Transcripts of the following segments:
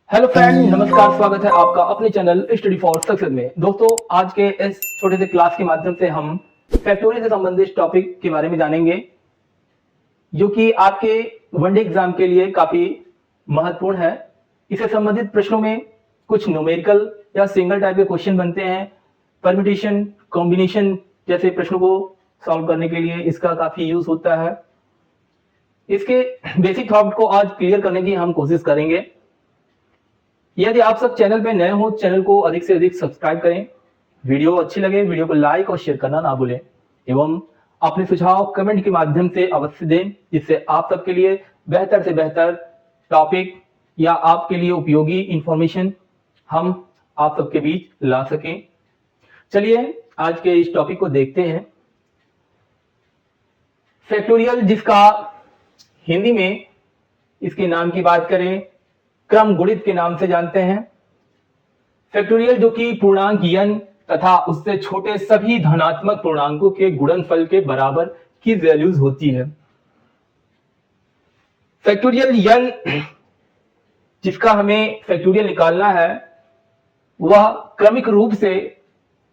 Hello friend, नमस्कार। स्वागत है आपका अपने चैनल स्टडी फॉर सक्सेस में। दोस्तों, आज के इस छोटे से क्लास के माध्यम से हम फैक्टोरियल से संबंधित टॉपिक के बारे में जानेंगे, जो कि आपके वनडे एग्जाम के लिए काफी महत्वपूर्ण है। इससे संबंधित प्रश्नों में कुछ न्यूमेरिकल या सिंगल टाइप के क्वेश्चन बनते हैं। परम्यूटेशन, कॉम्बिनेशन जैसे प्रश्नों को सॉल्व करने के लिए इसका काफी यूज होता है। इसके बेसिक थॉट को आज क्लियर करने की हम कोशिश करेंगे। यदि आप सब चैनल पे नए हो, चैनल को अधिक से अधिक सब्सक्राइब करें। वीडियो अच्छी लगे, वीडियो को लाइक और शेयर करना ना भूलें एवं अपने सुझाव कमेंट के माध्यम से अवश्य दें, जिससे आप सबके लिए बेहतर से बेहतर टॉपिक या आपके लिए उपयोगी इंफॉर्मेशन हम आप सबके बीच ला सकें। चलिए आज के इस टॉपिक को देखते हैं। फैक्टोरियल, जिसका हिंदी में इसके नाम की बात करें क्रम गुणित के नाम से जानते हैं। फैक्टोरियल जो कि पूर्णांक n तथा उससे छोटे सभी धनात्मक पूर्णांकों के गुणनफल के बराबर की वैल्यूज होती है। फैक्टोरियल n, जिसका हमें फैक्टोरियल निकालना है, वह क्रमिक रूप से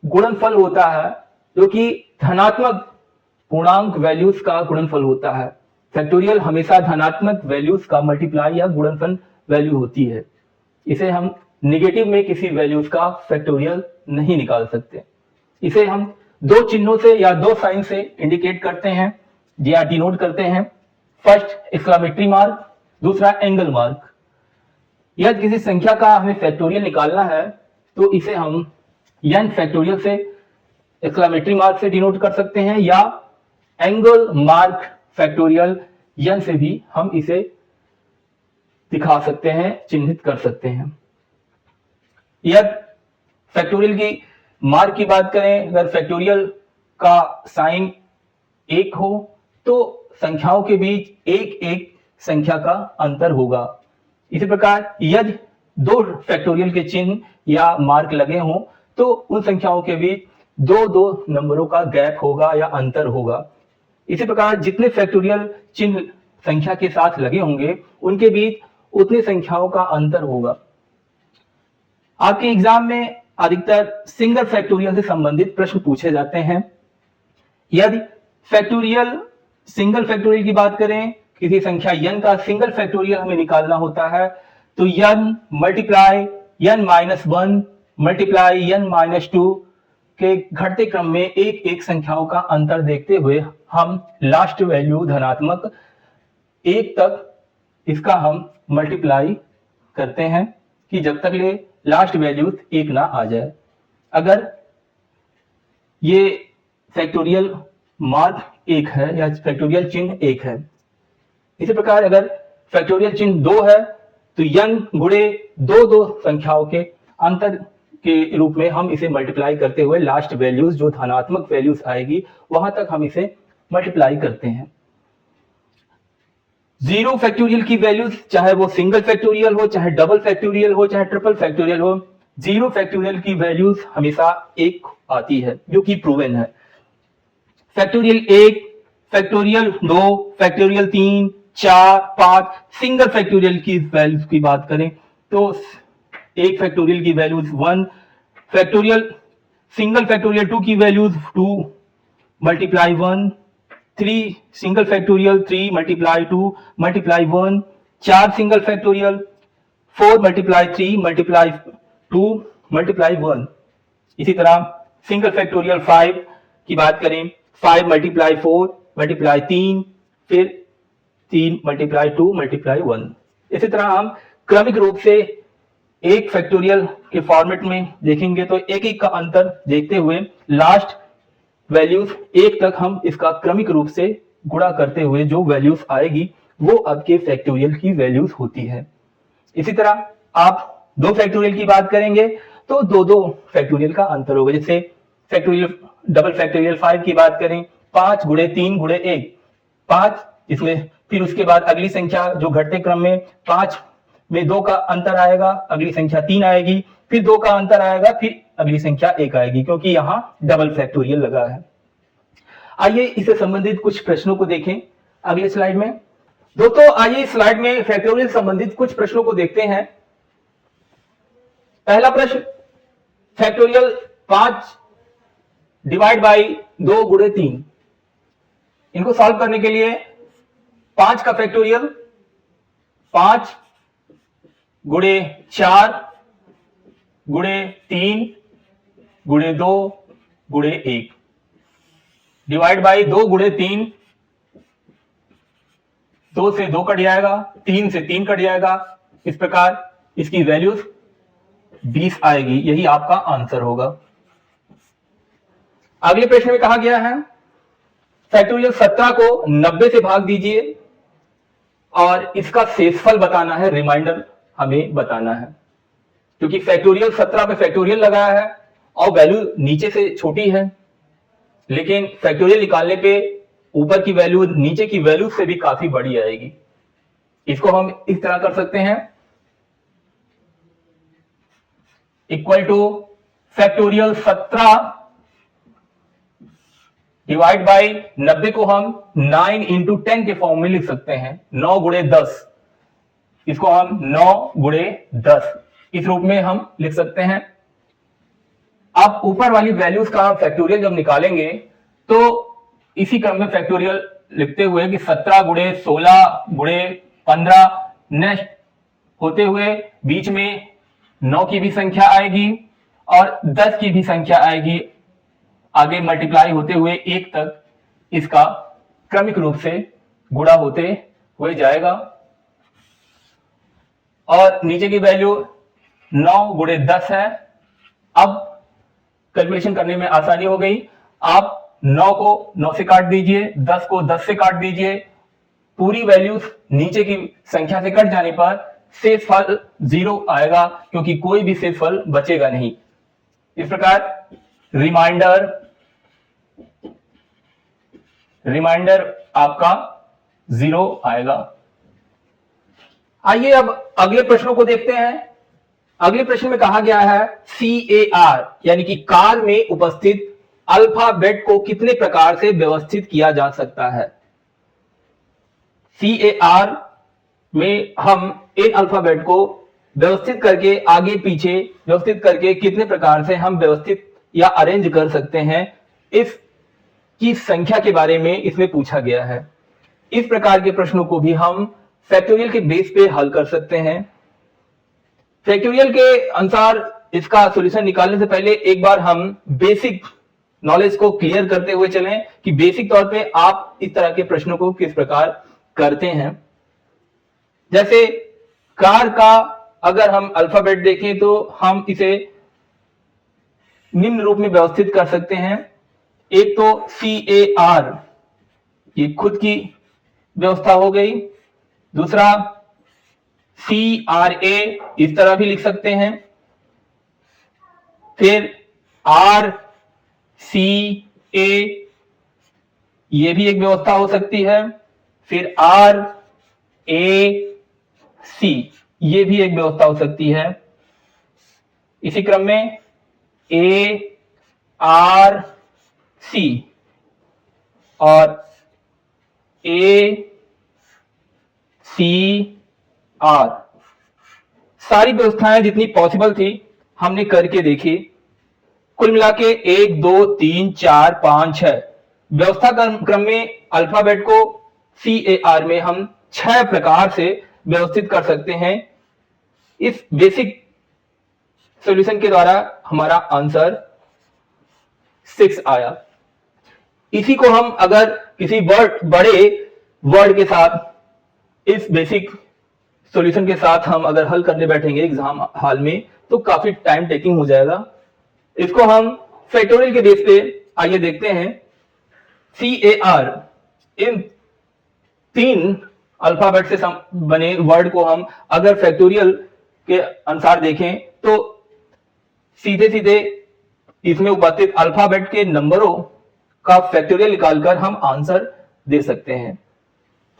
गुणनफल होता है, जो कि धनात्मक पूर्णांक वैल्यूज का गुणनफल होता है। फैक्टोरियल हमेशा धनात्मक वैल्यूज का मल्टीप्लाई या गुणनफल वैल्यू होती है। इसे हम निगेटिव में किसी वैल्यूज का फैक्टोरियल नहीं निकाल सकते। इसे हम दो चिन्हों से या दो साइन से इंडिकेट करते हैं या डिनोट करते हैं। फर्स्ट एक्सक्लेमेटरी मार्क, दूसरा एंगल मार्क। यदि किसी संख्या का हमें फैक्टोरियल निकालना है तो इसे हम n फैक्टोरियल से एक्सक्लेमेटरी मार्क से डिनोट कर सकते हैं, या एंगल मार्क फैक्टोरियल n से भी हम इसे दिखा सकते हैं, चिन्हित कर सकते हैं। यदि फैक्टोरियल की मार्क की बात करें, अगर फैक्टोरियल का साइन 1 हो तो संख्याओं के बीच एक एक संख्या का अंतर होगा। इसी प्रकार यदि दो फैक्टोरियल के चिन्ह या मार्क लगे हों तो उन संख्याओं के बीच दो दो नंबरों का गैप होगा या अंतर होगा। इसी प्रकार जितने फैक्टोरियल चिन्ह संख्या के साथ लगे होंगे उनके बीच उतनी संख्याओं का अंतर होगा। आपके एग्जाम में अधिकतर सिंगल फैक्टोरियल से संबंधित प्रश्न पूछे जाते हैं। यदि फैक्टोरियल सिंगल फैक्टोरियल की बात करें, किसी संख्या n का सिंगल फैक्टोरियल हमें निकालना होता है तो n multiply n minus 1 multiply n minus 2 के घटते क्रम में एक एक संख्याओं का अंतर देखते हुए हम लास्ट वैल्यू धनात्मक 1 तक इसका हम मल्टीप्लाई करते हैं कि जब तक ले लास्ट वैल्यू 1 ना आ जाए। अगर ये फैक्टोरियल मार्क 1 है या फैक्टोरियल चिन्ह 1 है, इसी प्रकार अगर फैक्टोरियल चिन्ह 2 है तो n गुणे दो दो संख्याओं के अंतर के रूप में हम इसे मल्टीप्लाई करते हुए लास्ट वैल्यूज जो धनात्मक वैल्यूज आएगी वहां तक हम इसे मल्टीप्लाई करते हैं। जीरो फैक्टोरियल की वैल्यूज, चाहे वो सिंगल फैक्टोरियल हो, चाहे डबल फैक्टोरियल हो, चाहे ट्रिपल फैक्टोरियल हो, जीरो फैक्टोरियल की वैल्यूज हमेशा 1 आती है, जो कि प्रूवन है। Factorial 1, factorial 2, factorial 3, 4, 5, single factorial की वैल्यूज की बात करें तो एक फैक्टोरियल की वैल्यूज 1, फैक्टोरियल सिंगल फैक्टोरियल 2 की values 2 multiply 1, 3 single factorial 3 multiply 2 multiply 1, 4 single factorial 4 multiply 3 multiply 2 multiply 1। इसी तरह सिंगल फैक्टोरियल 5 की बात करें, 5 मल्टीप्लाई 4 मल्टीप्लाई 3, फिर 3 मल्टीप्लाई 2 मल्टीप्लाई 1। इसी तरह हम क्रमिक रूप से एक फैक्टोरियल के फॉर्मेट में देखेंगे तो एक एक का अंतर देखते हुए लास्ट वैल्यूज 1 तक हम इसका क्रमिक रूप से गुणा करते हुए जो वैल्यूज आएगी वो आपके फैक्टोरियल की वैल्यूज होती है। इसी तरह आप दो फैक्टोरियल की बात करेंगे तो दो दो फैक्टोरियल का अंतर होगा। जैसे फैक्टोरियल डबल फैक्टोरियल 5 की बात करें, 5 गुणे 3 गुणे 1 5, इसमें फिर उसके बाद अगली संख्या जो घटते क्रम में 5 में 2 का अंतर आएगा, अगली संख्या 3 आएगी, फिर 2 का अंतर आएगा, फिर अगली संख्या 1 आएगी, क्योंकि यहां डबल फैक्टोरियल लगा है। आइए इससे संबंधित कुछ प्रश्नों को देखें अगले स्लाइड में। दोस्तों आइए स्लाइड में फैक्टोरियल संबंधित कुछ प्रश्नों को देखते हैं। पहला प्रश्न, फैक्टोरियल 5 डिवाइड बाई 2 गुणे 3। इनको सॉल्व करने के लिए 5 का फैक्टोरियल 5 गुणे 4 गुणे 3 गुणे 2 गुणे 1 डिवाइड बाई 2 गुणे 3, 2 से 2 कट जाएगा, 3 से 3 कट जाएगा। इस प्रकार इसकी वैल्यूज 20 आएगी। यही आपका आंसर होगा। अगले प्रश्न में कहा गया है फैक्टोरियल 17 को 90 से भाग दीजिए और इसका शेषफल बताना है, रिमाइंडर हमें बताना है। क्योंकि फैक्टोरियल 17 पे फैक्टोरियल लगाया है और वैल्यू नीचे से छोटी है, लेकिन फैक्टोरियल निकालने पे ऊपर की वैल्यू नीचे की वैल्यू से भी काफी बड़ी आएगी। इसको हम इस तरह कर सकते हैं, equal two factorial 17 divide by 90 को हम 9 इंटू 10 के फॉर्म में लिख सकते हैं, 9 गुणे 10। इसको हम 9 गुणे 10 इस रूप में हम लिख सकते हैं। अब ऊपर वाली वैल्यूज का फैक्टोरियल जब निकालेंगे तो इसी क्रम में फैक्टोरियल लिखते हुए कि 17 गुणे 16 गुणे 15, नेक्स्ट होते हुए बीच में 9 की भी संख्या आएगी और 10 की भी संख्या आएगी, आगे मल्टीप्लाई होते हुए 1 तक इसका क्रमिक रूप से गुणा होते हुए जाएगा और नीचे की वैल्यू 9 गुणे 10 है। अब कैलकुलेशन करने में आसानी हो गई। आप 9 को 9 से काट दीजिए, 10 को 10 से काट दीजिए, पूरी वैल्यूज नीचे की संख्या से कट जाने पर शेषफल 0 आएगा, क्योंकि कोई भी शेषफल बचेगा नहीं। इस प्रकार रिमाइंडर आपका 0 आएगा। आइए अब अगले प्रश्नों को देखते हैं। अगले प्रश्न में कहा गया है CAR यानी कि कार में उपस्थित अल्फाबेट को कितने प्रकार से व्यवस्थित किया जा सकता है। CAR में हम इन अल्फाबेट को व्यवस्थित करके आगे पीछे व्यवस्थित करके कितने प्रकार से हम व्यवस्थित या अरेंज कर सकते हैं, इसकी संख्या के बारे में इसमें पूछा गया है। इस प्रकार के प्रश्नों को भी हम फैक्टोरियल के बेस पे हल कर सकते हैं। फैक्टोरियल के अनुसार इसका सॉल्यूशन निकालने से पहले एक बार हम बेसिक नॉलेज को क्लियर करते हुए चलें कि बेसिक तौर पे आप इस तरह के प्रश्नों को किस प्रकार करते हैं। जैसे कार का अगर हम अल्फाबेट देखें तो हम इसे निम्न रूप में व्यवस्थित कर सकते हैं। एक तो CAR, ये खुद की व्यवस्था हो गई। दूसरा CRA, इस तरह भी लिख सकते हैं। फिर RCA, ये भी एक व्यवस्था हो सकती है। फिर RAC, ये भी एक व्यवस्था हो सकती है। इसी क्रम में ARC और ACR, सारी व्यवस्थाएं जितनी पॉसिबल थी हमने करके देखी। कुल मिला के 1 2 3 4 5 6 व्यवस्था क्रम में अल्फाबेट को CAR में हम 6 प्रकार से व्यवस्थित कर सकते हैं। इस बेसिक सॉल्यूशन के द्वारा हमारा आंसर 6 आया। इसी को हम अगर किसी बड़े वर्ड के साथ, इस बेसिक सॉल्यूशन के साथ हम अगर हल करने बैठेंगे एग्जाम हॉल में तो काफी टाइम टेकिंग हो जाएगा। इसको हम फैक्टोरियल के बेस पे आइए देखते हैं। CAR, इन 3 अल्फाबेट से बने वर्ड को हम अगर फैक्टोरियल के अनुसार देखें तो सीधे सीधे इसमें उपस्थित अल्फाबेट के नंबरों का फैक्टोरियल निकालकर हम आंसर दे सकते हैं।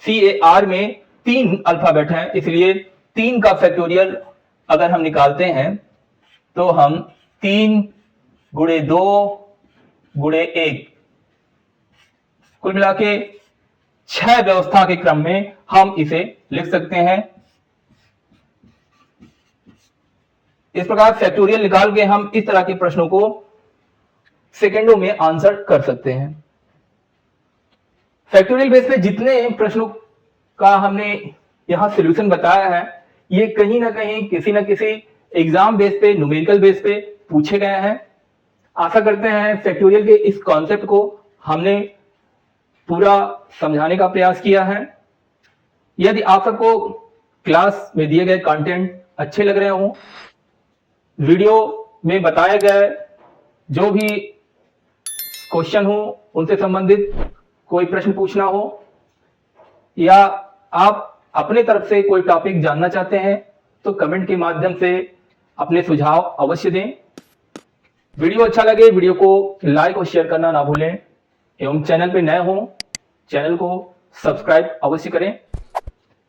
CAR में 3 अल्फाबेट हैं, इसलिए 3 का फैक्टोरियल अगर हम निकालते हैं तो हम 3 गुणे 2 गुणे 1 कुल मिला के 6 व्यवस्था के क्रम में हम इसे लिख सकते हैं। इस प्रकार फैक्टोरियल निकाल के हम इस तरह के प्रश्नों को सेकंडों में आंसर कर सकते हैं। फैक्टोरियल बेस पे जितने प्रश्नों का हमने यहां सॉल्यूशन बताया है, ये कहीं ना कहीं किसी ना किसी एग्जाम बेस पे, न्यूमेरिकल बेस पे पूछे गए हैं। आशा करते हैं फैक्टोरियल के इस कॉन्सेप्ट को हमने पूरा समझाने का प्रयास किया है। यदि आप सबको क्लास में दिए गए कंटेंट अच्छे लग रहे हो, वीडियो में बताए गए जो भी क्वेश्चन हो उनसे संबंधित कोई प्रश्न पूछना हो, या आप अपने तरफ से कोई टॉपिक जानना चाहते हैं, तो कमेंट के माध्यम से अपने सुझाव अवश्य दें। वीडियो अच्छा लगे वीडियो को लाइक और शेयर करना ना भूलें, एवं चैनल पे नए हो चैनल को सब्सक्राइब अवश्य करें।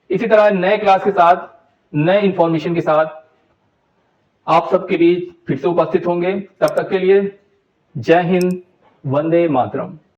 इसी तरह नए क्लास के साथ, नए इंफॉर्मेशन के साथ आप सबके बीच फिर से उपस्थित होंगे। तब तक के लिए जय हिंद, वंदे मातरम।